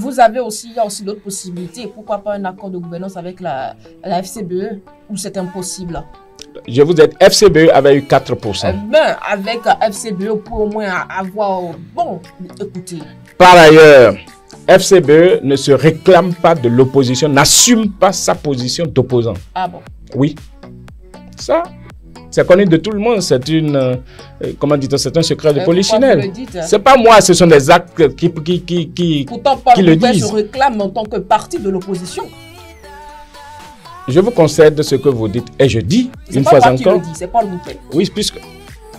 Vous avez aussi, il y a aussi d'autres possibilités. Pourquoi pas un accord de gouvernance avec la FCBE ou c'est impossible? Je vous ai dit, FCBE avait eu 4%. Ben, avec FCBE, pour au moins avoir... Bon, écoutez. Par ailleurs, FCBE ne se réclame pas de l'opposition, n'assume pas sa position d'opposant. Ah bon? Oui. Ça, c'est connu de tout le monde. C'est une... comment dit-on? C'est un secret de polichinelle. C'est pas moi, ce sont des actes qui pourtant, Paul le Mounpé disent. se réclame en tant que parti de l'opposition. Je vous concède ce que vous dites et je dis une fois encore. C'est Paul Mounpé. Oui, puisque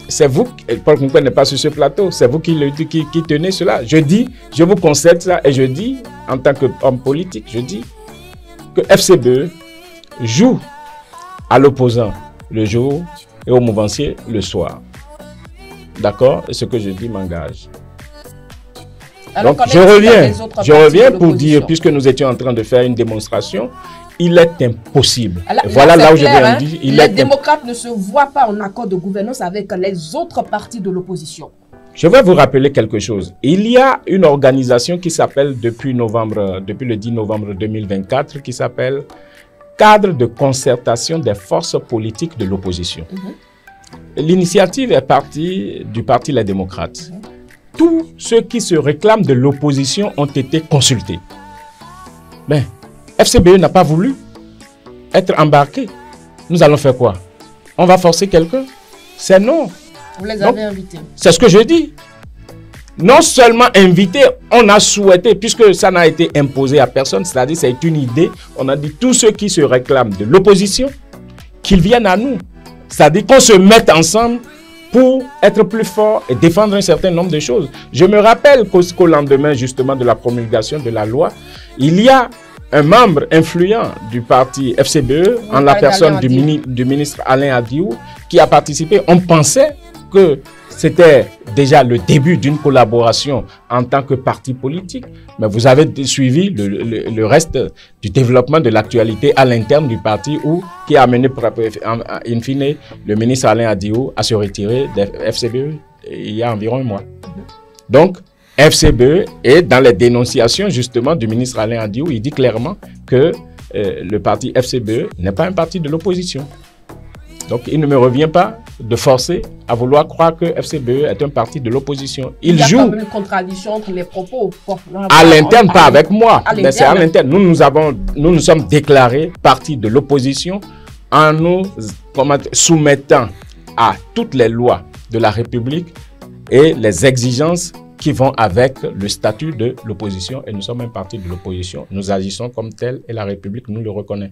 c'est vous, Paul Mounpé n'est pas sur ce plateau, c'est vous qui tenez cela. Je dis, je vous concède ça et je dis, en tant qu'homme politique, je dis que FCBE joue à l'opposant le jour et au mouvancier le soir. D'accord? Et ce que je dis m'engage. Donc, je reviens pour dire, puisque nous étions en train de faire une démonstration, il est impossible. Voilà là où je viens de dire. Les démocrates ne se voient pas en accord de gouvernance avec les autres partis de l'opposition. Je vais vous rappeler quelque chose. Il y a une organisation qui s'appelle, depuis le 10 novembre 2024, qui s'appelle Cadre de concertation des forces politiques de l'opposition. L'initiative est partie du parti Les Démocrates. Tous ceux qui se réclament de l'opposition ont été consultés. Mais FCBE n'a pas voulu être embarqué. Nous allons faire quoi? On va forcer quelqu'un? C'est non. Vous les avez invités. C'est ce que je dis. Non seulement invité, on a souhaité, puisque ça n'a été imposé à personne, c'est-à-dire c'est une idée, on a dit tous ceux qui se réclament de l'opposition, qu'ils viennent à nous. C'est-à-dire qu'on se mette ensemble pour être plus fort et défendre un certain nombre de choses. Je me rappelle qu'au lendemain justement de la promulgation de la loi, il y a un membre influent du parti FCBE, en la personne du ministre Alain Adiou, qui a participé. On pensait que c'était déjà le début d'une collaboration en tant que parti politique, mais vous avez suivi le reste du développement de l'actualité à l'interne du parti qui a amené, in fine, le ministre Alain Adiou à se retirer de FCBE il y a environ un mois. Donc, FCBE, et dans les dénonciations justement du ministre Alain Adiou, il dit clairement que le parti FCBE n'est pas un parti de l'opposition. Donc il ne me revient pas de forcer à vouloir croire que FCBE est un parti de l'opposition. Il joue. Il y a comme une contradiction entre les propos. À l'interne, pas avec moi, mais c'est à l'interne. Nous nous sommes déclarés parti de l'opposition en nous soumettant à toutes les lois de la République et les exigences qui vont avec le statut de l'opposition. Et nous sommes un parti de l'opposition. Nous agissons comme tel et la République nous le reconnaît.